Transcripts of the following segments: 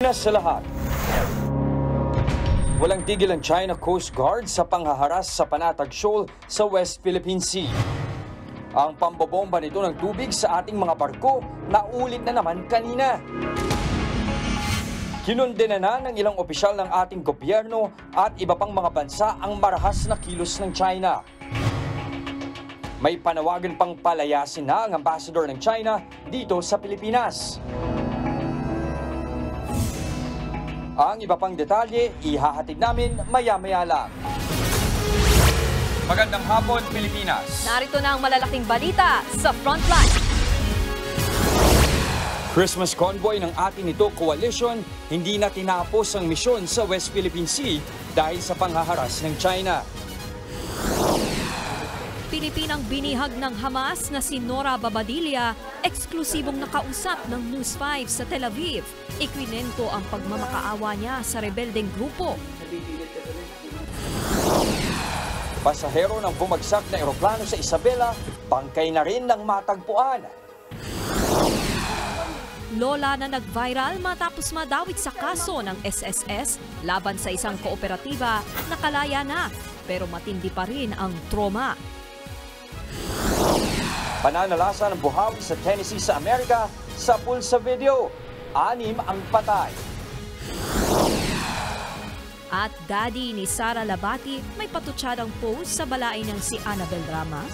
Sa lahat. Walang tigil ang China Coast Guard sa panghaharas sa Panatag Shoal sa West Philippine Sea. Ang pambobomba nito ng tubig sa ating mga barko naulit na naman kanina. Kinundena na ng ilang opisyal ng ating gobyerno at iba pang mga bansa ang marahas na kilos ng China. May panawagan pang palayasin na ang ambassador ng China dito sa Pilipinas. Ang iba pang detalye, ihahatid namin maya-maya lang. Magandang hapon, Pilipinas. Narito na ang malalaking balita sa Frontline. Christmas convoy ng ating ito coalition hindi na tinapos ang misyon sa West Philippine Sea dahil sa panghaharas ng China. Pilipinang binihag ng Hamas na si Nora Babadilla, eksklusibong nakausap ng News 5 sa Tel Aviv. Ikwinento ang pagmamakaawa niya sa rebeldeng grupo. Pasahero ng bumagsak na eroplano sa Isabela, bangkay na rin ng matagpuan. Lola na nag-viral matapos madawit sa kaso ng SSS laban sa isang kooperatiba, nakalaya na pero matindi pa rin ang trauma. Pananalasa ng buhawi sa Tennessee sa Amerika sa pulsa video. 6 ang patay. At daddy ni Sara Labati may patutsyadang post sa balain ng si Annabel Rama.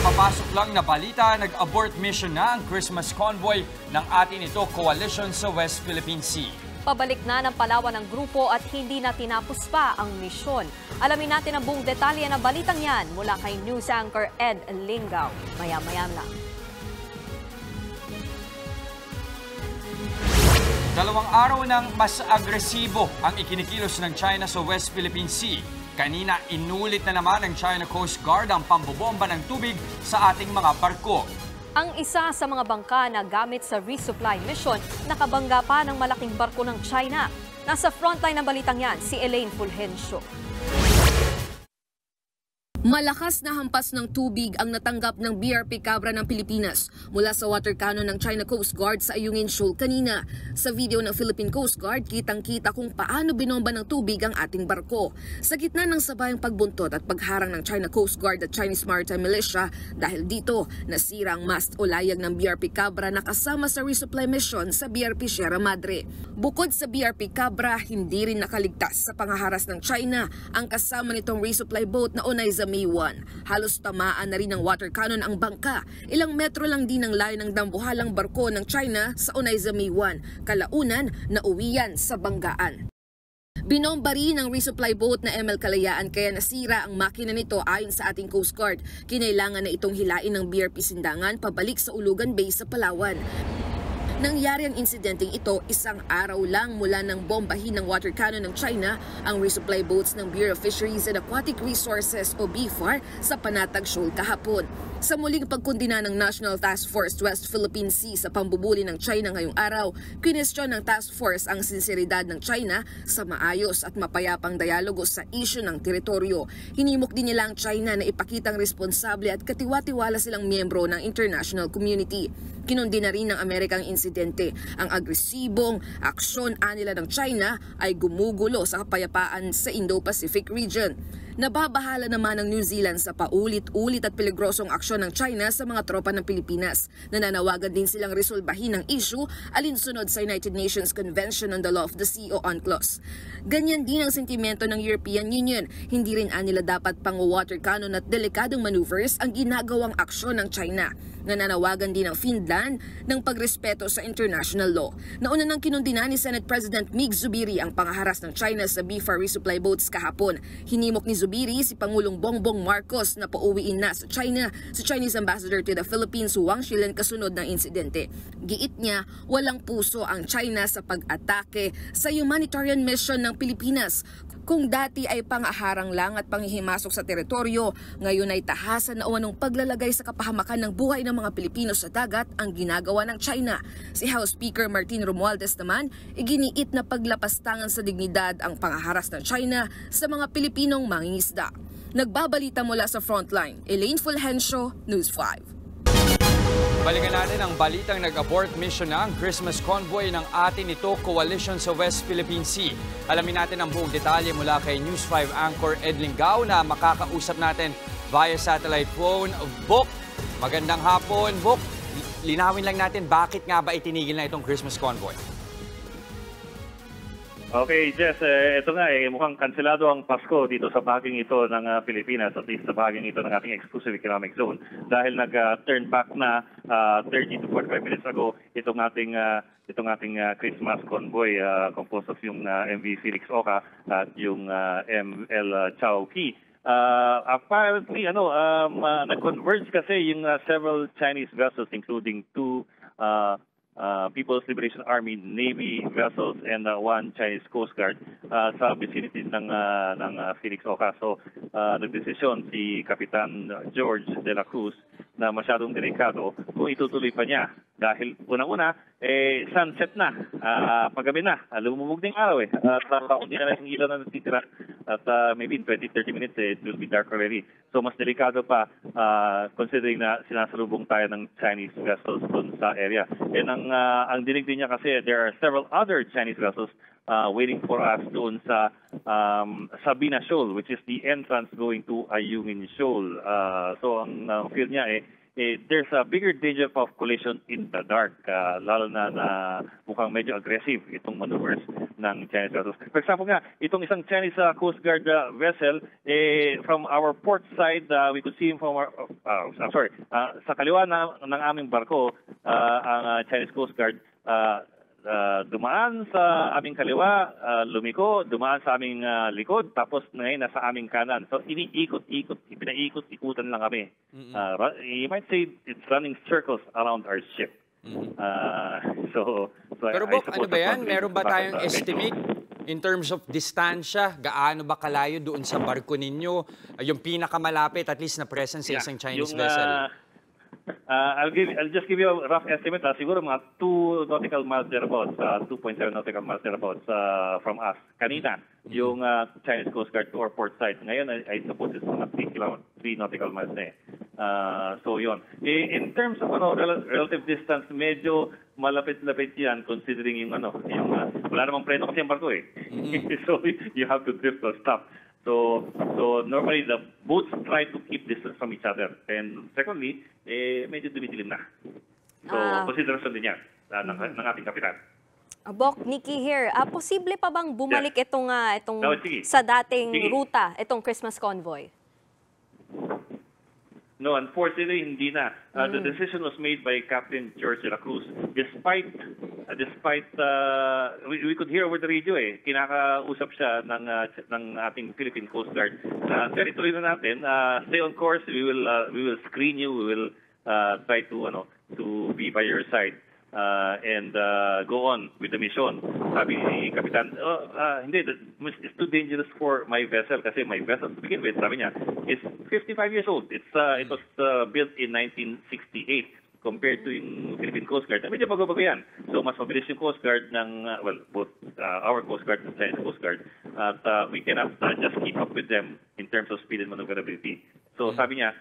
Kapapasok lang na balita, nag-abort mission na ang Christmas convoy ng atin ito coalition sa West Philippine Sea. Pabalik na ng Palawan ng grupo at hindi na tinapos pa ang misyon. Alamin natin ang buong detalye ng balitang yan mula kay News Anchor Ed Lingaw. Maya-maya lang. 2 araw ng mas agresibo ang ikinikilos ng China sa West Philippine Sea. Kanina, inulit na naman ng China Coast Guard ang pambobomba ng tubig sa ating mga barko. Ang isa sa mga bangka na gamit sa resupply mission, nakabangga pa ng malaking barko ng China. Nasa frontline ng balitang yan, si Elaine Fulgencio. Malakas na hampas ng tubig ang natanggap ng BRP Cabra ng Pilipinas mula sa water cannon ng China Coast Guard sa Ayungin Shoal kanina. Sa video ng Philippine Coast Guard, kitang-kita kung paano binomba ng tubig ang ating barko. Sa gitna ng sabayang pagbuntot at pagharang ng China Coast Guard at Chinese Maritime Militia, dahil dito nasira ang mast o layag ng BRP Cabra na kasama sa resupply mission sa BRP Sierra Madre. Bukod sa BRP Cabra, hindi rin nakaligtas sa panghaharas ng China ang kasama nitong resupply boat na Onaiza May 1. Halos tamaan na rin ng water cannon ang bangka. Ilang metro lang din ang layo ng dambuhalang barko ng China sa Onaiza May 1. Kalaunan, nauwi yan sa banggaan. Binomba rin ang resupply boat na ML Kalayaan kaya nasira ang makina nito ayon sa ating Coast Guard. Kinailangan na itong hilain ng BRP Sindangan pabalik sa Ulugan Bay sa Palawan. Nangyari ang insidenteng ito 1 araw lang mula ng bombahin ng water cannon ng China ang resupply boats ng Bureau of Fisheries and Aquatic Resources o BFAR sa Panatag Shoal kahapon. Sa muling pagkundina ng National Task Force West Philippine Sea sa pambubuli ng China ngayong araw, kinestyon ng task force ang sinseridad ng China sa maayos at mapayapang dialogo sa isyu ng teritoryo. Hinimok din nila ang China na ipakitang responsable at katiwa-tiwala silang miyembro ng international community. Kinundi na rin ng Amerikang insidente. Ang agresibong aksyon anila ng China ay gumugulo sa kapayapaan sa Indo-Pacific region. Nababahala naman ng New Zealand sa paulit-ulit at peligrosong aksyon ng China sa mga tropa ng Pilipinas. Nananawagan din silang resolbahin ang issue alinsunod sa United Nations Convention on the Law of the Sea o UNCLOS. Ganyan din ang sentimento ng European Union. Hindi rin anila dapat pang-water cannon at delikadong maneuvers ang ginagawang aksyon ng China. Nananawagan din ang Finland ng pagrespeto sa international law. Nauna nang kinundina ni Senate President Mig Zubiri ang panghaharas ng China sa BFAR resupply boats kahapon. Hinimok ni Zubiri si Pangulong Bongbong Marcos na pauwiin na sa China si Chinese Ambassador to the Philippines Wang Xilen kasunod ng insidente. Giit niya, walang puso ang China sa pag-atake sa humanitarian mission ng Pilipinas. Kung dati ay pang-aharang lang at panghihimasok sa teritoryo, ngayon ay tahasan na umanong paglalagay sa kapahamakan ng buhay ng mga Pilipino sa dagat ang ginagawa ng China. Si House Speaker Martin Romualdez naman, iginiit na paglapastangan sa dignidad ang panghaharas ng China sa mga Pilipinong mangingisda. Nagbabalita mula sa Frontline, Elaine Fulgencio, News 5. Balikan natin ang balitang nag-abort mission na ang Christmas convoy ng atin ito coalition sa West Philippine Sea. Alamin natin ang buong detalye mula kay News 5 anchor Ed Lingao na makakausap natin via satellite phone. Bok, magandang hapon. Bok, linawin lang natin bakit nga ba itinigil na itong Christmas convoy? Okay, Jess, ito nga mukhang kanselado ang Pasko dito sa bahaging ito ng Pilipinas, at least sa bahaging ito ng ating exclusive economic zone. Dahil nag-turn back na 30 to 45 minutes ago itong ating Christmas convoy composed of yung MV Felix Oca at yung ML Chao Ki. Apparently, nag-converge kasi yung several Chinese vessels including two People's Liberation Army Navy vessels and one Chinese Coast Guard sa vicinity ng Felix Oca. So, nagdesisyon si Kapitan George de la Cruz na masyadong delikado kung itutuloy pa niya. Dahil unang-una, sunset na, paggabi na, lumubog na yung araw at hindi na lang yung ilaw na natitira. At maybe in 20-30 minutes, it will be dark already. So mas delikado pa considering na sinasalubong tayo ng Chinese vessels doon sa area. And ang dinig din niya kasi, there are several other Chinese vessels waiting for us doon sa Sabina Shoal, which is the entrance going to Ayungin Shoal. So ang feel niya there's a bigger danger of collision in the dark, lalo na mukhang medyo aggressive itong maneuvers ng Chinese vessels. For example nga, itong isang Chinese Coast Guard vessel, from our port side, we could see him from our, sa kaliwa ng aming barko, ang Chinese Coast Guard, dumaan sa aming kaliwa, lumiko, dumaan sa aming likod, tapos ngayon nasa aming kanan. So pinaikot-ikutan lang kami. You might say it's running circles around our ship. Pero Bok, ano ba yan? Meron ba tayong estimate in terms of distansya? Gaano ba kalayo doon sa barko ninyo? Yung pinakamalapit, at least na presence sa isang Chinese vessel? I'll just give you a rough estimate. Siguro mga 2 nautical miles thereabouts, 2.7 nautical miles thereabouts from us. Kanina, yung Chinese Coast Guard to our port side. Ngayon, I suppose it's mga 3 nautical miles na So, yun. In terms of relative distance, medyo malapit-lapit yan considering yung wala namang preno kasi yung barko So, you have to drift or stop. So normally the boats try to keep distance from each other. And secondly, medyo dumidilim na. So consideration din yan ng ating kapitan. Bok, Nikki here. Posible pa bang bumalik itong sige. sa dating ruta, itong Christmas convoy? No, unfortunately, hindi na. The decision was made by Captain George de la Cruz. Despite we could hear over the radio kinakausap siya ng ating Philippine Coast Guard. Ituloy na natin. Stay on course. We will screen you. We will try to be by your side. And go on with the mission. Sabi ni Kapitan, hindi, it's too dangerous for my vessel kasi my vessel to begin with, sabi niya, is 55 years old. It was built in 1968 compared to yung Philippine Coast Guard. Medyo bago-bago yan. So mas mabilis yung Coast Guard ng, both our Coast Guard and Chinese Coast Guard. At we cannot just keep up with them in terms of speed and maneuverability. So sabi niya,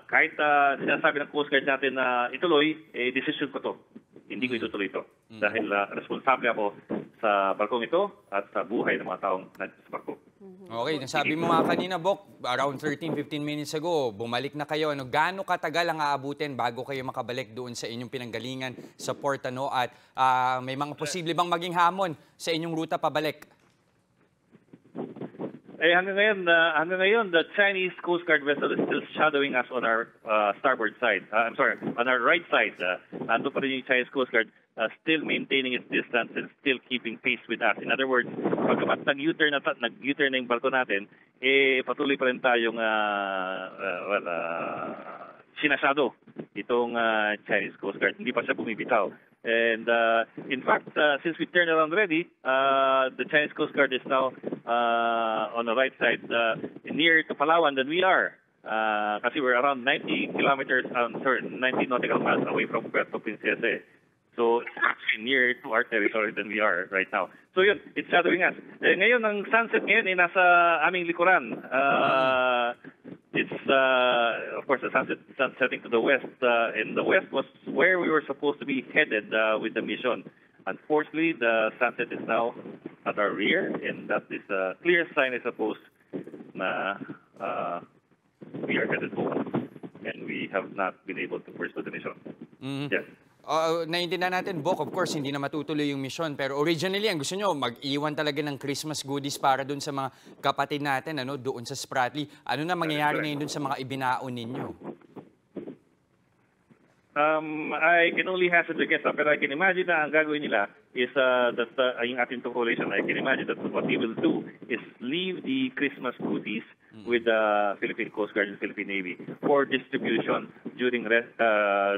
kahit sinasabi ng Coast Guard natin na ituloy, decision ko to. Hindi ko itutuloy ito. Dahil responsable ako sa barkong ito at sa buhay ng mga taong nandito sa barko. Okay, nasabi mo nga kanina, Bok, around 13-15 minutes ago, bumalik na kayo. Gaano katagal ang aabutin bago kayo makabalik doon sa inyong pinanggalingan sa port, at may mga posible bang maging hamon sa inyong ruta pabalik? Hanggang ngayon, the Chinese Coast Guard vessel is still shadowing us on our starboard side. On our right side. Ando pa rin yung Chinese Coast Guard still maintaining its distance and still keeping pace with us. In other words, pagkamat nag-U-turn na yung barko natin, patuloy pa rin tayong sinasado itong Chinese Coast Guard. Hindi pa siya bumibitaw. And in fact, since we turned around already, the Chinese Coast Guard is now on the right side, near to Palawan than we are. Kasi we're around 90 nautical miles away from Puerto Princesa. So it's actually near to our territory than we are right now. So yun, it's shadowing us. Ngayon, ang sunset ngayon ay nasa aming likuran. It's, of course, the sunset setting to the west. And the west was where we were supposed to be headed with the mission. Unfortunately, the sunset is now at our rear, and that is a clear sign, I suppose, na we are headed home. And we have not been able to pursue the mission. Yes. Naiintindihan natin, Bok, of course, hindi na matutuloy yung mission. Pero originally, ang gusto nyo, mag-iwan talaga ng Christmas goodies para dun sa mga kapatid natin, doon sa Spratly. Ano na mangyayari ngayon dun sa mga ibinaon ninyo? I can only hazard a guess, pero I can imagine na ang gagawin nila is that yung ating population, I can imagine that what they will do is leave the Christmas goodies with the Philippine Coast Guard and Philippine Navy for distribution during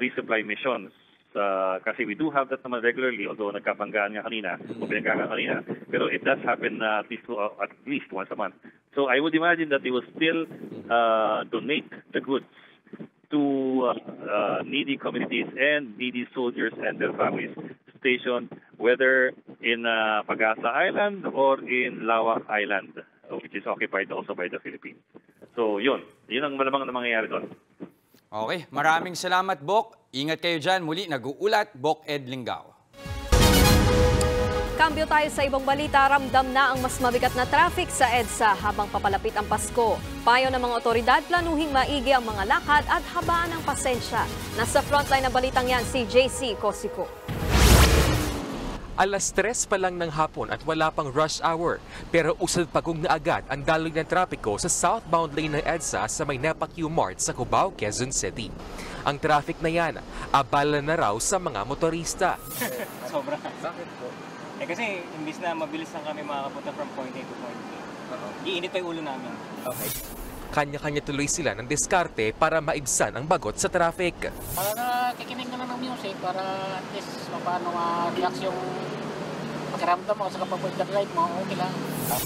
resupply missions. Kasi we do have that naman regularly, although nagkapanggaan nga kanina, o pinagkakaan kanina, pero it does happen at least once a month. So I would imagine that they will still donate the goods to needy communities and needy soldiers and their families stationed whether in Pagasa Island or in Lawak Island, which is occupied also by the Philippines. So yun ang malamang na mangyayari doon. Okay, maraming salamat, Bok. Ingat kayo dyan. Muli, nag-uulat, Bok Ed Lingao. Kambyo tayo sa ibang balita, ramdam na ang mas mabigat na traffic sa EDSA habang papalapit ang Pasko. Payo ng mga otoridad, planuhing maigi ang mga lakad at habaan ng pasensya. Nasa frontline na balitang yan si JC Cosico. Alas 3 pa lang ng hapon at wala pang rush hour. Pero usad pagong na agad ang daloy ng trapiko sa southbound lane ng EDSA sa may Nepaque Mart sa Cubao, Quezon City. Ang traffic na yan, abala na raw sa mga motorista. Sobra. Bakit po? Kasi imbis na mabilis lang kami makakapunta from point A to point B. Iinit pa yung ulo namin. Okay. Kanya-kanya tuloy sila ng diskarte para maibsan ang bagot sa traffic. Para kikinig na lang ng music para at least paano ma-relax yung pakiramdam mo sa kapag mag-drive mo, okay lang.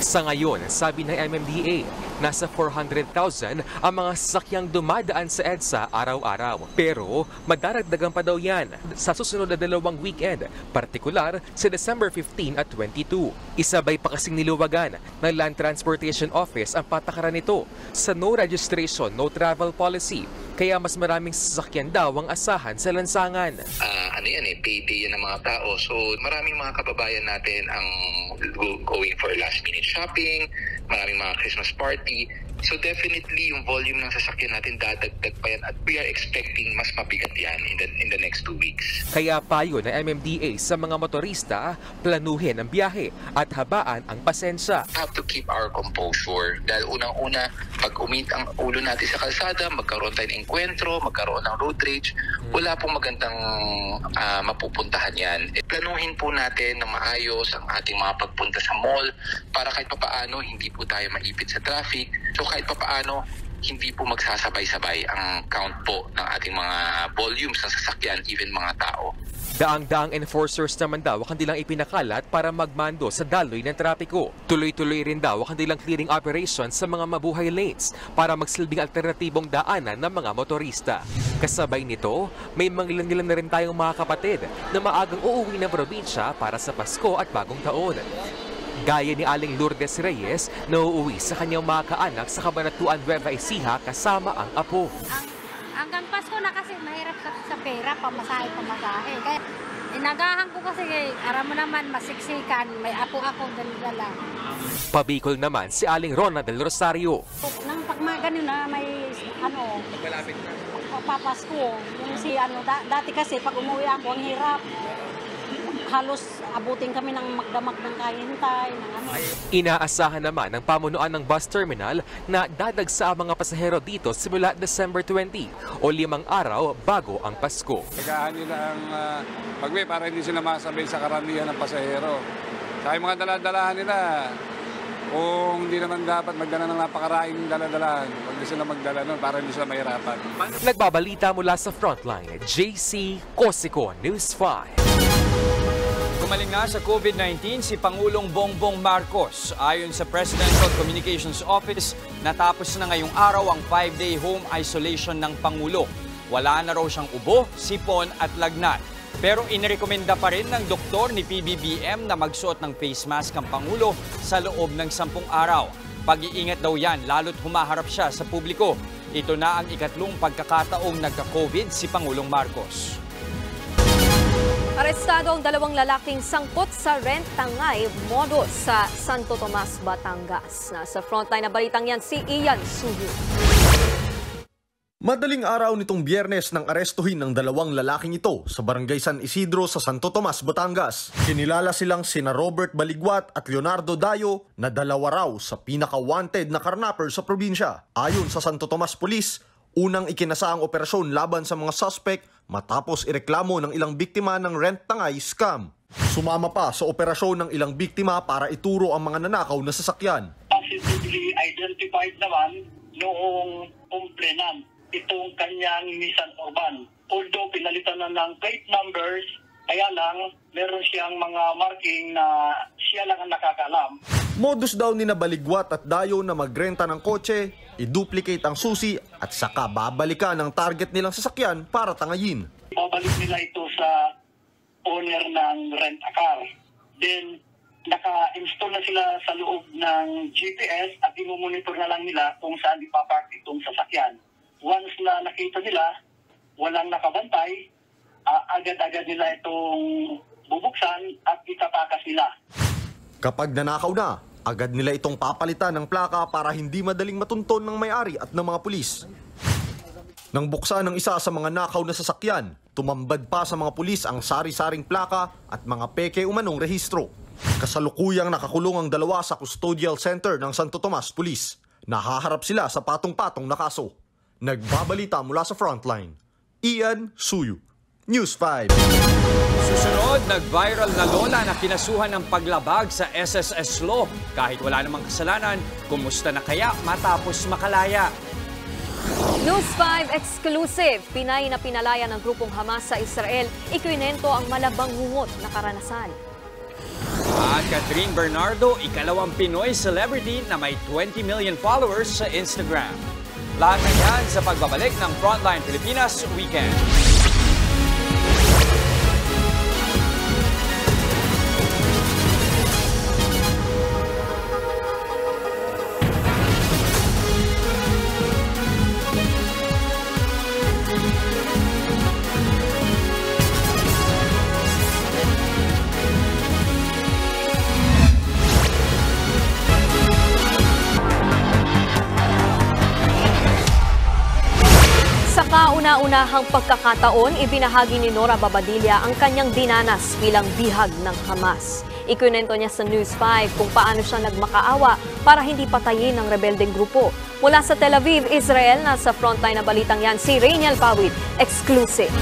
Sa ngayon, sabi ng MMDA, nasa 400,000 ang mga sasakyang dumadaan sa EDSA araw-araw. Pero madaragdagan pa daw yan sa susunod na 2 weekend, partikular sa December 15 at 22. Isabay pa kasing niluwagan ng Land Transportation Office ang patakaran nito sa no registration, no travel policy. Kaya mas maraming sasakyan daw ang asahan sa lansangan. Payday yan ng mga tao. So maraming mga kababayan natin ang going for last minute shopping, maraming mga Christmas party. So definitely yung volume ng sasakyan natin dadagdag pa yan at we are expecting mas mabigat yan in the next 2 weeks. Kaya payo ng MMDA sa mga motorista, planuhin ang biyahe at habaan ang pasensya. We have to keep our composure dahil unang-una, pag umit ang ulo natin sa kalsada, magkaroon tayo ng enkwentro, magkaroon ng road rage, wala pong magandang mapupuntahan yan. Planuhin po natin na maayos ang ating mga pagpunta sa mall para kahit papaano hindi po tayo maipit sa traffic. So kahit papaano, hindi po magsasabay-sabay ang count po ng ating mga volumes ng sasakyan, even mga tao. Daang-daang enforcers naman daw ang kanilang ipinakalat para magmando sa daloy ng trapiko. Tuloy-tuloy rin daw ang kanilang clearing operations sa mga mabuhay lanes para magsilbing alternatibong daanan ng mga motorista. Kasabay nito, may mangilan-ngilan na rin tayong mga kapatid na maagang uuwi ng probinsya para sa Pasko at Bagong Taon. Gaya ni Aling Lourdes Reyes na uuwi sa kanyang mga kaanak sa Cabanatuan, Nueva Ecija kasama ang apo. Hanggang Pasko na kasi mahirap sa pera, pamasahe. Kaya inagahan ko kasi, aram mo naman, masiksikan, may apo ako dala-dala. Pabicol naman si Aling Rona del Rosario. Nang pagmagano na may Magmalapit na. Papasko, yung dati kasi pag umuwi ako, ang hirap. Halos abutin kami ng magdamag ng kahintay. Inaasahan naman ng pamunuan ng bus terminal na dadagsa ang mga pasahero dito simula December 20 o 5 araw bago ang Pasko. Tagahan nila ang pag-uwi para hindi sila masabay sa karamihan ng pasahero. Sa mga dala-dalahan nila, kung hindi naman dapat magdala ng napakaraing dala-dalahan, huwag sila magdala nun para hindi sila mahirapan. Nagbabalita mula sa Frontline, JC Cosico, News 5. Gumaling na sa COVID-19 si Pangulong Bongbong Marcos. Ayon sa Presidential Communications Office, natapos na ngayong araw ang 5-day home isolation ng Pangulo. Wala na raw siyang ubo, sipon at lagnat. Pero inirekomenda pa rin ng doktor ni PBBM na magsuot ng face mask ang Pangulo sa loob ng 10 araw. Pag-iingat daw yan lalo't humaharap siya sa publiko. Ito na ang ikatlong pagkakataong nagka-COVID si Pangulong Marcos. Arestado ang 2 lalaking sangkot sa rent-tangay modus sa Santo Tomas, Batangas. Nasa frontline na balitang yan si Ian Suyu. Madaling araw nitong Biyernes nang arestuhin ng 2 lalaking ito sa Barangay San Isidro sa Santo Tomas, Batangas. Kinilala silang sina Robert Baligwat at Leonardo Dayo na 2 raw sa pinaka-wanted na karnapper sa probinsya. Ayon sa Santo Tomas Police, unang ikinasa ang operasyon laban sa mga suspect matapos ireklamo ng ilang biktima ng rent-tangay scam. Sumama pa sa operasyon ng ilang biktima para ituro ang mga nanakaw na sasakyan. Positively identified naman noong complainant itong kanyang Nissan Urban. Although pinalitan na ng plate numbers, kaya lang meron siyang mga marking na siya lang ang nakakalam. Modus daw ni Baligwat at Dayo na magrenta ng kotse, i-duplicate ang susi at saka babalikan ang target nilang sasakyan para tangayin. Babalik nila ito sa owner ng rent-a-car. Then, naka-install na sila sa loob ng GPS at imumonitor na lang nila kung saan ipapark itong sasakyan. Once na nakita nila, walang nakabantay, agad-agad nila itong bubuksan at itatakas nila. Kapag nanakaw na, agad nila itong papalitan ng plaka para hindi madaling matunton ng may-ari at ng mga pulis. Nang buksan ng isa sa mga nakaw na sasakyan, tumambad pa sa mga pulis ang sari-saring plaka at mga peke umanong rehistro. Kasalukuyang nakakulong ang 2 sa custodial center ng Santo Tomas Police. Nahaharap sila sa patong-patong na kaso. Nagbabalita mula sa frontline, Ian Suyu, News 5. Susunod, nag-viral na lola na kinasuhan ng paglabag sa SSS Law. Kahit wala namang kasalanan, kumusta na kaya matapos makalaya? News 5 exclusive. Pinay na pinalaya ng grupong Hamas sa Israel. Ikwinento ang malabangungot na karanasan. At Catherine Bernardo, ikalawang Pinoy celebrity na may 20 million followers sa Instagram. Lahat na yan sa pagbabalik ng Frontline Pilipinas Weekend. Kauna-unahang pagkakataon, ibinahagi ni Nora Babadilla ang kanyang dinanas bilang bihag ng Hamas. Ikunento niya sa News 5 kung paano siya nagmakaawa para hindi patayin ng rebeldeng grupo. Mula sa Tel Aviv, Israel, nasa frontline na balitang yan si Rainiel Pawid, exclusive.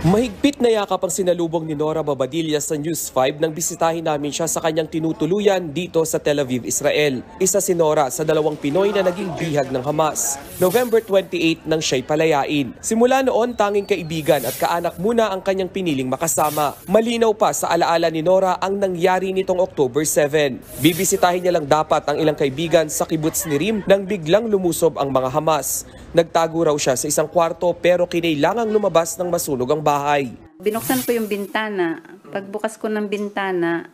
Mahigpit na yakap ang sinalubong ni Nora Babadilla sa News 5 nang bisitahin namin siya sa kanyang tinutuluyan dito sa Tel Aviv, Israel. Isa si Nora sa 2 Pinoy na naging bihag ng Hamas. November 28 nang siya'y palayain. Simula noon, tanging kaibigan at kaanak muna ang kanyang piniling makasama. Malinaw pa sa alaala ni Nora ang nangyari nitong October 7. Bibisitahin niya lang dapat ang ilang kaibigan sa kibbutz ni Rim nang biglang lumusob ang mga Hamas. Nagtago raw siya sa isang kwarto pero kinailangang lumabas ng masunog ang bahay. Binuksan ko yung bintana. Pagbukas ko ng bintana,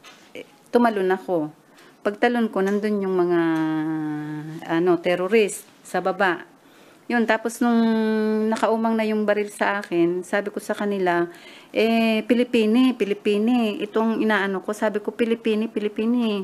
tumalon ako. Pagtalon ko, nandun yung mga terrorist sa baba. Yun, tapos nung nakaumang na yung baril sa akin, sabi ko sa kanila, Pilipini, itong inaano ko, sabi ko, Pilipini,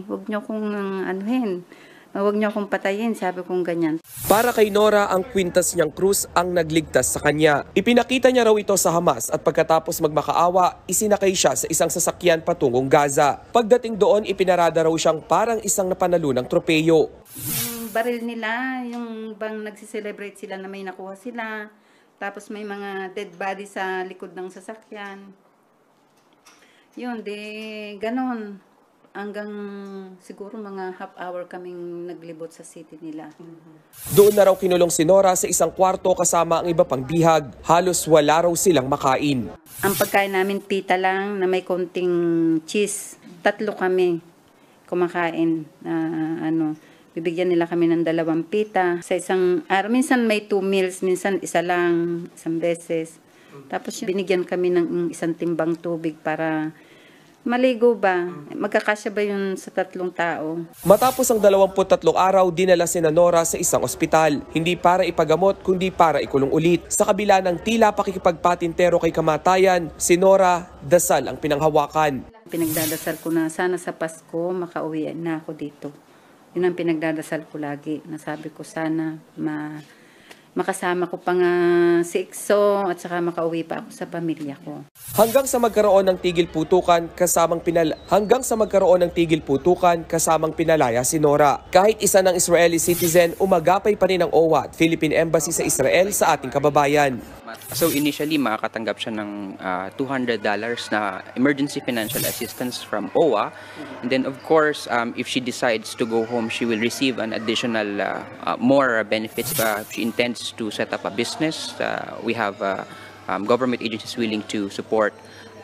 huwag niyo kong anuhin. Huwag niyo akong patayin, sabi kong ganyan. Para kay Nora, ang kwintas niyang krus ang nagligtas sa kanya. Ipinakita niya raw ito sa Hamas at pagkatapos magmakaawa, isinakay siya sa isang sasakyan patungong Gaza. Pagdating doon, ipinarada raw siyang parang isang napanalunang tropeyo. Yung baril nila, yung bang nagsiselebrate sila na may nakuha sila, tapos may mga dead body sa likod ng sasakyan. Yun, ganon. Hanggang siguro mga half hour kaming naglibot sa city nila. Doon na raw kinulong si Nora sa isang kwarto kasama ang iba pang bihag. Halos wala raw silang makain. Ang pagkain namin pita lang na may konting cheese. 3 kami kumakain. Bibigyan nila kami ng 2 pita. Sa isang araw, minsan may 2 meals, minsan isa lang, isang beses. Tapos binigyan kami ng 1 timbang tubig para maligo ba? Magkakasya ba yun sa 3 tao? Matapos ang 23 araw, dinala si Nora sa isang ospital. Hindi para ipagamot, kundi para ikulong ulit. Sa kabila ng tila pakikipagpatintero kay kamatayan, si Nora, dasal ang pinanghawakan. Pinagdadasal ko na sana sa Pasko makauwi na ako dito. Yun ang pinagdadasal ko lagi. Nasabi ko sana makasama ko pa nga si Ikso at saka makauwi pa ako sa pamilya ko. Hanggang sa magkaroon ng tigil putukan kasamang pinalaya si Nora. Kahit isa ng Israeli citizen, umagapay pa rin ang OWA at Philippine Embassy sa Israel sa ating kababayan. So initially makakatanggap siya ng $200 na emergency financial assistance from OWA. And then of course, if she decides to go home, she will receive an additional more benefits. She intends to set up a business. We have government agencies willing to support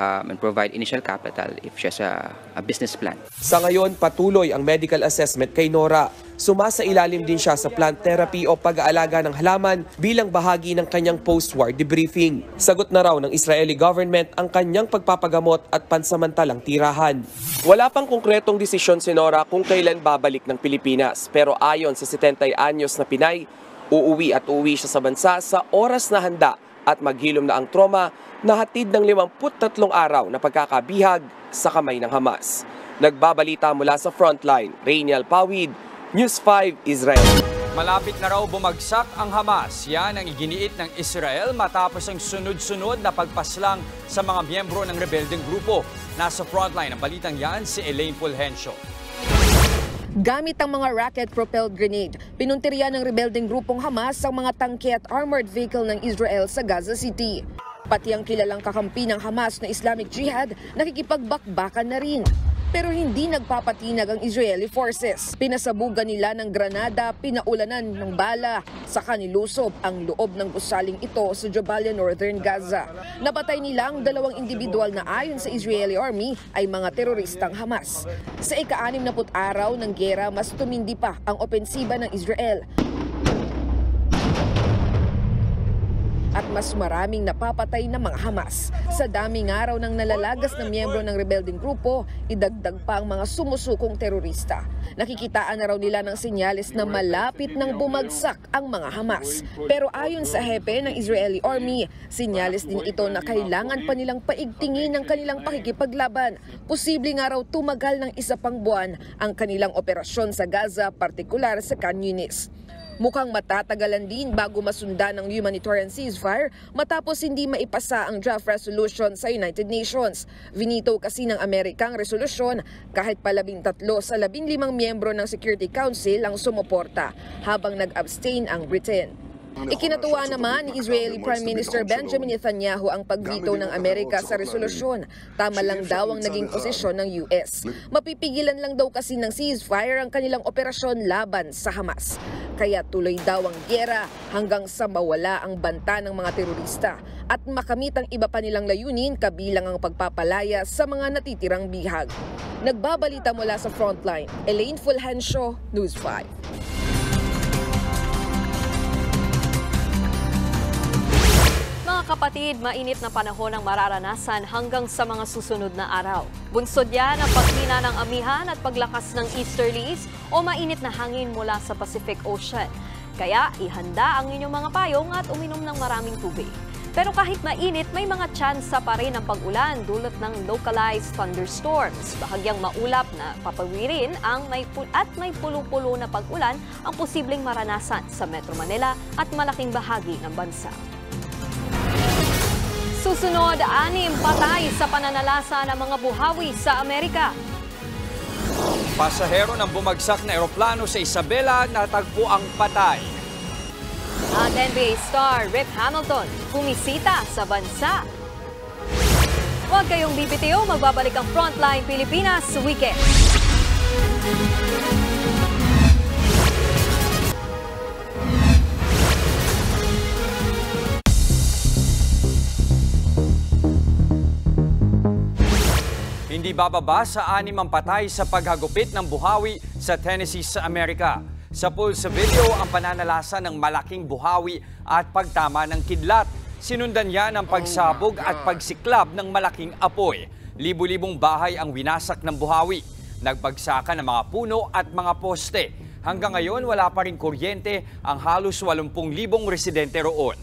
and provide initial capital if she has a business plan. Sa ngayon, patuloy ang medical assessment kay Nora. Sumasa-ilalim din siya sa plant therapy o pag-aalaga ng halaman bilang bahagi ng kanyang post-war debriefing. Sagot na raw ng Israeli government ang kanyang pagpapagamot at pansamantalang tirahan. Wala pang konkretong desisyon si Nora kung kailan babalik ng Pilipinas. Pero ayon sa 70 anyos na Pinay, uuwi siya sa bansa sa oras na handa at maghilom na ang trauma na hatid ng 53 araw na pagkakabihag sa kamay ng Hamas. Nagbabalita mula sa frontline, Rainiel Pawid, News 5 Israel. Malapit na raw bumagsak ang Hamas. Yan ang iginiit ng Israel matapos ang sunod-sunod na pagpaslang sa mga miyembro ng rebeldeng grupo. Nasa frontline ng balitang yan si Elaine Fulgencio. Gamit ang mga rocket-propelled grenade, pinuntirya ng rebeldeng grupong Hamas ang mga tangke at armored vehicle ng Israel sa Gaza City. Pati ang kilalang kakampi ng Hamas na Islamic Jihad nakikipagbakbakan na rin. Pero hindi nagpapatinag ang Israeli forces. Pinasabugan nila ng granada, pinaulanan ng bala. Saka nilusob ang loob ng gusaling ito sa Jabalia, Northern Gaza. Napatay nila ang 2 individual na ayon sa Israeli Army ay mga teroristang Hamas. Sa ika-60 araw ng gera, mas tumindi pa ang opensiba ng Israel. At mas maraming napapatay na mga Hamas. Sa daming araw ng nalalagas na miyembro ng rebelding grupo, idagdag pa ang mga sumusukong terorista. Nakikitaan na raw nila ng senyales na malapit nang bumagsak ang mga Hamas. Pero ayon sa hepe ng Israeli Army, senyales din ito na kailangan pa nilang paigtingin ang kanilang pakikipaglaban. Posible nga raw tumagal ng 1 pang buwan ang kanilang operasyon sa Gaza, partikular sa Khan Yunis. Mukhang matatagalan din bago masundan ng humanitarian ceasefire matapos hindi maipasa ang draft resolution sa United Nations. Vinito kasi ng Amerika ang resolusyon kahit pa 13 sa 15 miyembro ng Security Council ang sumuporta habang nag-abstain ang Britain. Ikinatuwa naman ni Israeli Prime Minister Benjamin Netanyahu ang pagvito ng Amerika sa resolusyon. Tama lang daw ang naging posisyon ng US. Mapipigilan lang daw kasi ng ceasefire ang kanilang operasyon laban sa Hamas. Kaya tuloy daw ang giyera hanggang sa mawala ang banta ng mga terorista at makamit ang iba pa nilang layunin kabilang ang pagpapalaya sa mga natitirang bihag. Nagbabalita mula sa frontline, Elaine Fulgencio, News 5. Mga kapatid, mainit na panahon ang mararanasan hanggang sa mga susunod na araw. Bunsod yan ang paghina ng amihan at paglakas ng easterlies o mainit na hangin mula sa Pacific Ocean. Kaya ihanda ang inyong mga payong at uminom ng maraming tubig. Pero kahit mainit, may mga tsansa pa rin ang pag-ulan dulot ng localized thunderstorms. Bahagyang maulap na papawirin ang may pulo-pulo na pag-ulan ang posibleng maranasan sa Metro Manila at malaking bahagi ng bansa. Susunod, 6 patay sa pananalasa ng mga buhawi sa Amerika. Pasahero ng bumagsak na eroplano sa Isabela natagpo ang patay. At NBA star Rip Hamilton bumisita sa bansa. Huwag kayong bibitiw, magbabalik ang Frontline Pilipinas Weekend. Muli bababa sa 6 ang patay sa paghagupit ng buhawi sa Tennessee sa Amerika. Sa pulse video ang pananalasa ng malaking buhawi at pagtama ng kidlat. Sinundan yan ang pagsabog at pagsiklab ng malaking apoy. Libu-libong bahay ang winasak ng buhawi. Nagpagsakan ng mga puno at mga poste. Hanggang ngayon wala pa rin kuryente ang halos 80,000 residente roon.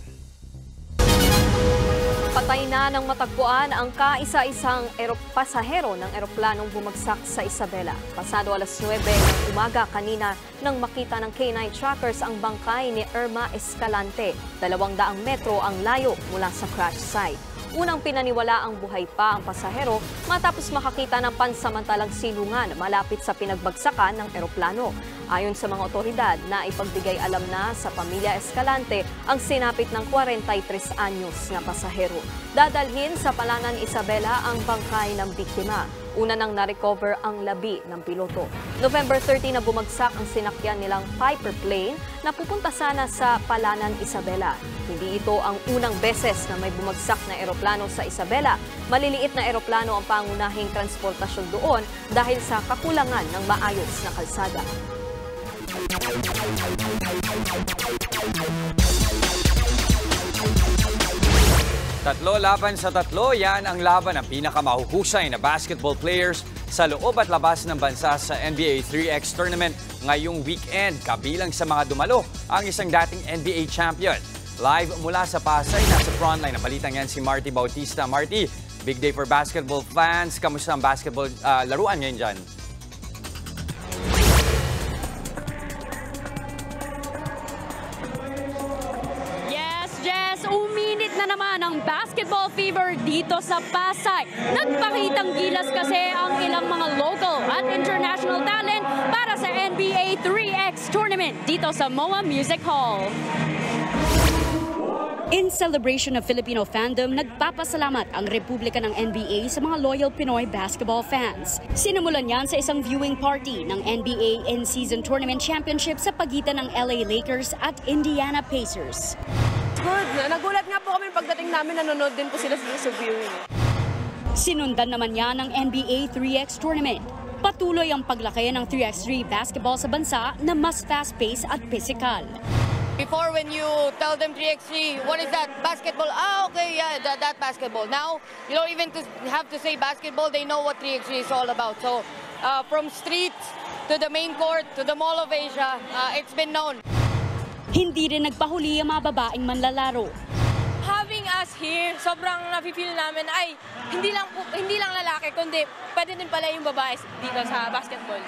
Patay na ng matagpuan ang kaisa-isang pasahero ng eroplanong bumagsak sa Isabela. Pasado alas 9 ng umaga kanina nang makita ng K9 trackers ang bangkay ni Irma Escalante. 200 metro ang layo mula sa crash site. Unang pinaniwala ang buhay pa ang pasahero matapos makakita ng pansamantalang silungan malapit sa pinagbagsakan ng eroplano. Ayon sa mga otoridad na ipagbigay alam na sa pamilya Escalante ang sinapit ng 43 anyos na pasahero. Dadalhin sa Palanan Isabela ang bangkay ng biktima. Una nang na-recover ang labi ng piloto. November 30 na bumagsak ang sinakyan nilang Piper plane na pupunta sana sa Palanan Isabela. Hindi ito ang unang beses na may bumagsak na eroplano sa Isabela. Maliliit na eroplano ang pangunahing transportasyon doon dahil sa kakulangan ng maayos na kalsada. Tatlo laban sa tatlo, yan ang laban ng pinakamahuhusay na basketball players sa loob at labas ng bansa sa NBA 3X tournament ngayong weekend. Kabilang sa mga dumalo ang isang dating NBA champion. Live mula sa Pasay, nasa frontline ng balitang yan si Marty Bautista. Marty, big day for basketball fans. Kamusta ang basketball laruan ngayon dyan? Uminit na naman ang basketball fever dito sa Pasay. Nagpakitang gilas kasi ang ilang mga local at international talent para sa NBA 3X tournament dito sa MOA Music Hall. In celebration of Filipino fandom, nagpapasalamat ang Republika ng NBA sa mga loyal Pinoy basketball fans. Sinimulan yan sa isang viewing party ng NBA in-season tournament championship sa pagitan ng LA Lakers at Indiana Pacers. Good. Nagulat nga po kami pagdating namin, nanonood din po sila sa viewing. Sinundan naman yan ng NBA 3X tournament. Patuloy ang paglaki ng 3x3 basketball sa bansa na mas fast-paced at physical. Before, when you tell them 3x3, what is that? Basketball? Ah, okay, yeah, that basketball. Now, you don't even have to say basketball, they know what 3x3 is all about. So, from streets to the main court to the Mall of Asia, it's been known. Hindi rin nagpahuli ang mga babaeng manlalaro. Having us here, sobrang nafe-feel namin ay hindi lang lalaki, kundi pwede din pala yung babae dito sa basketball.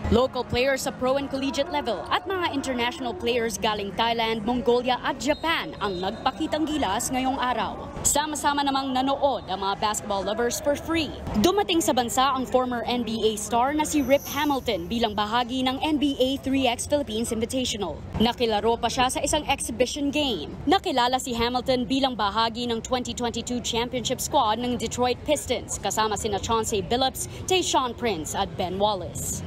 Local players sa pro and collegiate level at mga international players galing Thailand, Mongolia at Japan ang nagpakitang gilas ngayong araw. Sama-sama namang nanood ang mga basketball lovers for free. Dumating sa bansa ang former NBA star na si Rip Hamilton bilang bahagi ng NBA 3X Philippines Invitational. Nakilaro pa siya sa isang exhibition game. Nakilala si Hamilton bilang bahagi ng 2022 championship squad ng Detroit Pistons kasama sina Chauncey Billups, Tayshaun Prince at Ben Wallace.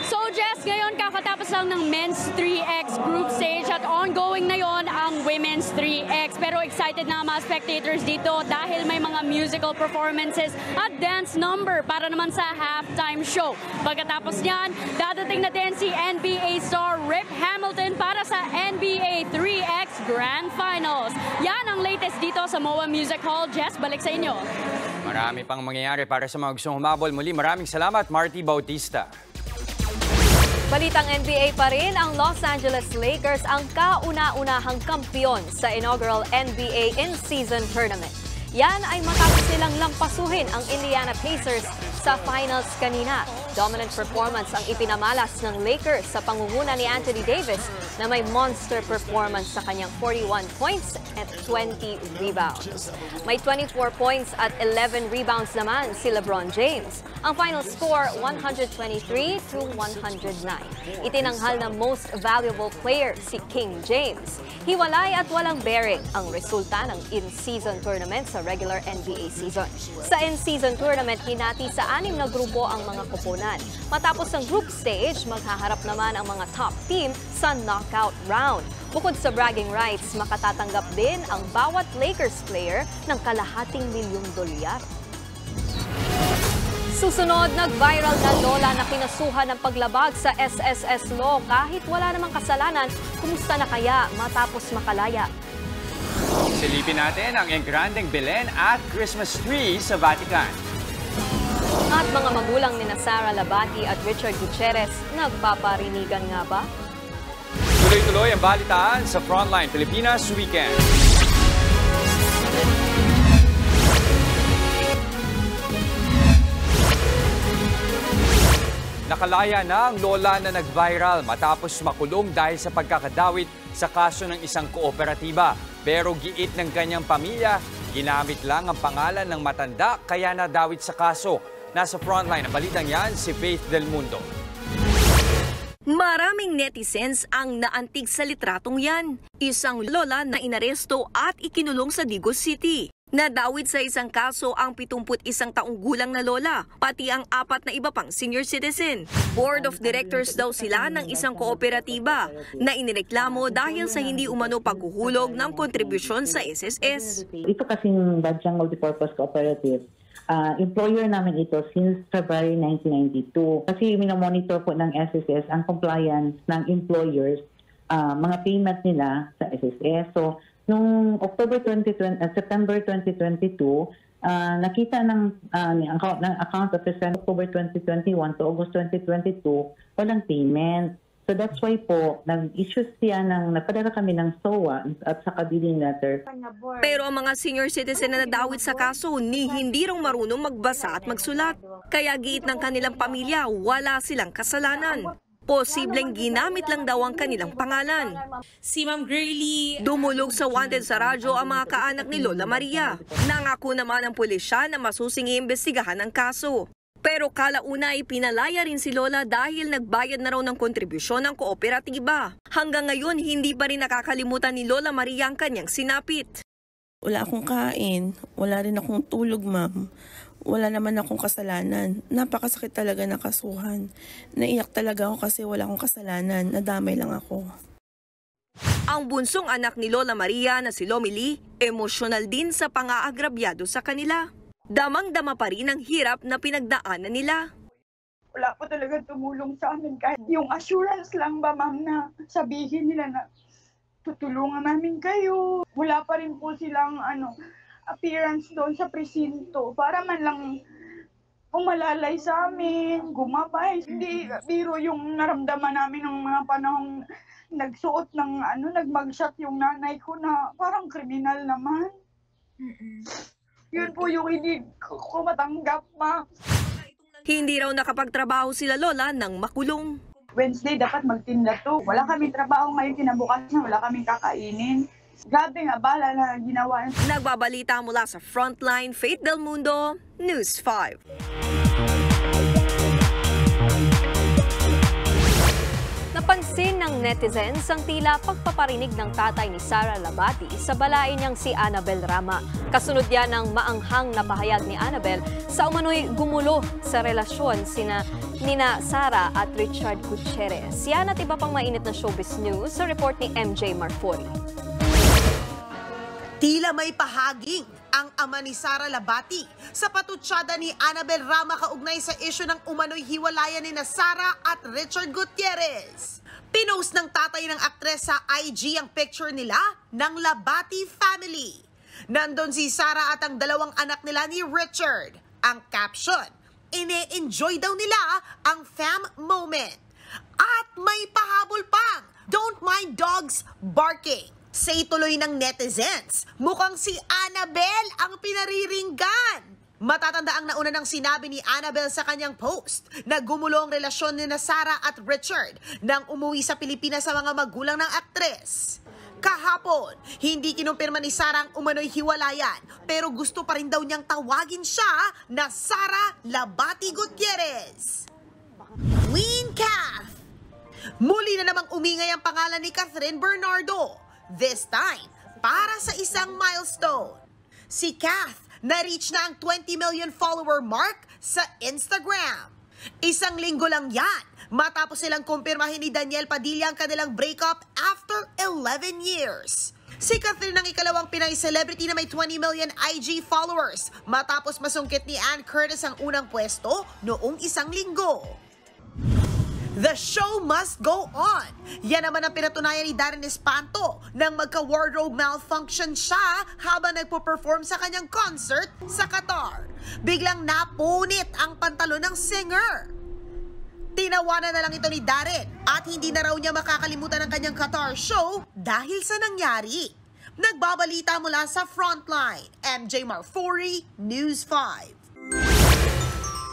So Jess, ngayon kakatapos lang ng men's 3X group stage at ongoing na yon ang women's 3X. Pero excited na mga spectators dito dahil may mga musical performances at dance number para naman sa halftime show. Pagkatapos niyan, dadating na din si NBA star Rip Hamilton para sa NBA 3X Grand Finals. Yan ang latest dito sa MOA Music Hall. Jess, balik sa inyo. Marami pang mangyayari para sa mga gustong humabol. Muli, maraming salamat, Marty Bautista. Balitang NBA pa rin, ang Los Angeles Lakers ang kauna-unahang kampiyon sa inaugural NBA in-season tournament. Yan ay matapos nilang lampasuhin ang Indiana Pacers sa finals kanina. Dominant performance ang ipinamalas ng Lakers sa pangunguna ni Anthony Davis na may monster performance sa kanyang 41 points at 20 rebounds. May 24 points at 11 rebounds naman si LeBron James. Ang final score, 123-109. Itinanghal na most valuable player si King James. Hiwalay at walang bearing ang resulta ng in-season tournament sa regular NBA season. Sa in-season tournament, hinati sa 6 na grupo ang mga koponan labanan. Matapos ang group stage, maghaharap naman ang mga top team sa knockout round. Bukod sa bragging rights, makatatanggap din ang bawat Lakers player ng $250,000. Susunod, nag-viral na lola na kinasuhan ng paglabag sa SSS law kahit wala namang kasalanan. Kumusta na kaya matapos makalaya? Silipin natin ang engrandeng Belen at Christmas tree sa Vatican. At mga magulang ni Sara Labati at Richard Gutierrez, nagpaparinigan nga ba? Tuloy-tuloy ang balitaan sa Frontline Pilipinas Weekend. Nakalaya na ang lola na nag-viral matapos makulong dahil sa pagkakadawit sa kaso ng isang kooperatiba. Pero giit ng kanyang pamilya, ginamit lang ang pangalan ng matanda kaya nadawit sa kaso. Nasa frontline ng balitang yan si Faith Del Mundo. Maraming netizens ang naantig sa litratong yan. Isang lola na inaresto at ikinulong sa Digos City. Nadawit sa isang kaso ang 71 taong gulang na lola, pati ang 4 na iba pang senior citizen. Board of directors daw sila ng isang kooperatiba na inireklamo dahil sa hindi umano paghuhulog ng kontribusyon sa SSS. Ito kasing Badyang Multipurpose Cooperative. Employer namin ito since February 1992. Kasi minomonitor po ng SSS ang compliance ng employers, mga payment nila sa SSS. So, noong September 2022, nakita ng account officer October 2021 to August 2022, walang payment. So that's why po, nag-issue siya nagpadala kami ng SOA at sa billing letter. Pero ang mga senior citizen na nadawit sa kaso hindi raw marunong magbasa at magsulat. Kaya giit ng kanilang pamilya, wala silang kasalanan. Posibleng ginamit lang daw ang kanilang pangalan. Si Ma'am Girlie. Dumulog sa wanted sa radyo ang mga kaanak ni Lola Maria. Nangako naman ang pulisya na masusing iimbestigahan ang kaso. Pero kalauna ay pinalaya rin si Lola dahil nagbayad na raw ng kontribusyon ng kooperatiba. Hanggang ngayon, hindi pa rin nakakalimutan ni Lola Maria ang kanyang sinapit. Wala akong kain, wala rin akong tulog, ma'am. Wala naman akong kasalanan. Napakasakit talaga na kasuhan. Naiyak talaga ako kasi wala akong kasalanan. Nadamay lang ako. Ang bunsong anak ni Lola Maria na si Lomili, emosyonal din sa pang-aagrabyado sa kanila. Damang-dama pa rin ang hirap na pinagdaanan nila. Wala po talaga tumulong sa amin kahit yung assurance lang ba, ma'am, na sabihin nila na tutulungan namin kayo. Wala pa rin po silang appearance doon sa presinto para man lang umalalay sa amin, gumabay. Hindi biro yung naramdaman namin ng mga panahong nagsuot ng nagmagshot yung nanay ko na parang kriminal naman. Yun po yung hindi ko matanggap, ma. Hindi raw nakapagtrabaho sila Lola nang makulong. Wednesday dapat magtinda to. Wala kaming trabaho ngayon, kinabukasan wala kaming kakainin. Grabe nga, bala na ginawa. Nagbabalita mula sa Frontline, Faith Del Mundo, News 5. Napansin ng netizens ang tila pagpaparinig ng tatay ni Sara Labati sa balain niyang si Annabel Rama. Kasunod yan ng maanghang na pahayag ni Annabel sa umano'y gumulo sa relasyon nina Sara at Richard Gutierrez. Yan at iba pang mainit na showbiz news sa report ni MJ Marfori. Tila may pahaging ang ama ni Sara Labati sa patutsada ni Annabel Rama kaugnay sa isyu ng umano'y hiwalayan ni Sara at Richard Gutierrez. Pinost ng tatay ng aktres sa IG ang picture nila ng Labati family. Nandun si Sara at ang dalawang anak nila ni Richard. Ang caption, ine-enjoy daw nila ang fam moment. At may pahabol pang, don't mind dogs barking. Say tuloy ng netizens, mukhang si Annabel ang pinariringgan. Matatanda ang nauna ng sinabi ni Annabel sa kanyang post na gumulo ang relasyon ni Sara at Richard nang umuwi sa Pilipinas sa mga magulang ng aktres. Kahapon, hindi kinumpirma ni Sara ang umano'y hiwalayan pero gusto pa rin daw niyang tawagin siya na Sara Labati Gutierrez. Queen Kath. Muli na namang umingay ang pangalan ni Catherine Bernardo. This time, para sa isang milestone. Si Kath na-reach na ang 20 million follower mark sa Instagram. Isang linggo lang yan matapos silang kumpirmahin ni Daniel Padilla ang kanilang breakup after 11 years. Si Catherine ang ikalawang Pinay celebrity na may 20 million IG followers matapos masungkit ni Ann Curtis ang unang pwesto noong isang linggo. The show must go on. Yan naman ang pinatunayan ni Darren Espanto nang magka-wardrobe malfunction siya habang nagpo-perform sa kanyang concert sa Qatar. Biglang napunit ang pantalon ng singer. Tinawanan na lang ito ni Darren at hindi na raw niya makakalimutan ang kanyang Qatar show dahil sa nangyari. Nagbabalita mula sa Frontline, MJ Marfori, News 5.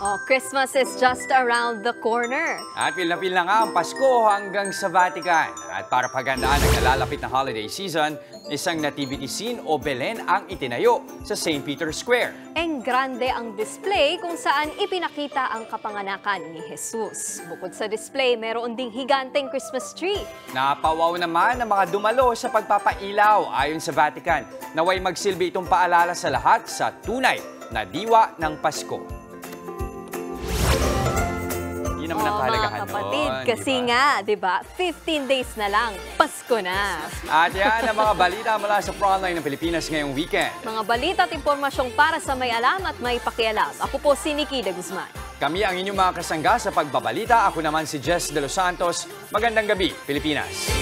Oh, Christmas is just around the corner. At pil na nga ang Pasko hanggang sa Vatican. At para pagandaan ang nalalapit na holiday season, isang nativity scene o Belen ang itinayo sa St. Peter's Square. Grande ang display kung saan ipinakita ang kapanganakan ni Jesus. Bukod sa display, meron ding higanteng Christmas tree. Napawaw naman ang mga dumalo sa pagpapailaw ayon sa Vatican. Naway magsilbi itong paalala sa lahat sa tunay na diwa ng Pasko. Yun naman ang kahalagahan mga kapatid, nun, kasi diba? nga, di ba, 15 days na lang, Pasko na. At yan ang mga balita mula sa Frontline ng Pilipinas ngayong weekend. Mga balita at impormasyong para sa may alam at may pakialam. Ako po si Nikki de Guzman. Kami ang inyong mga kasangga sa pagbabalita. Ako naman si Jess De Los Santos. Magandang gabi, Pilipinas.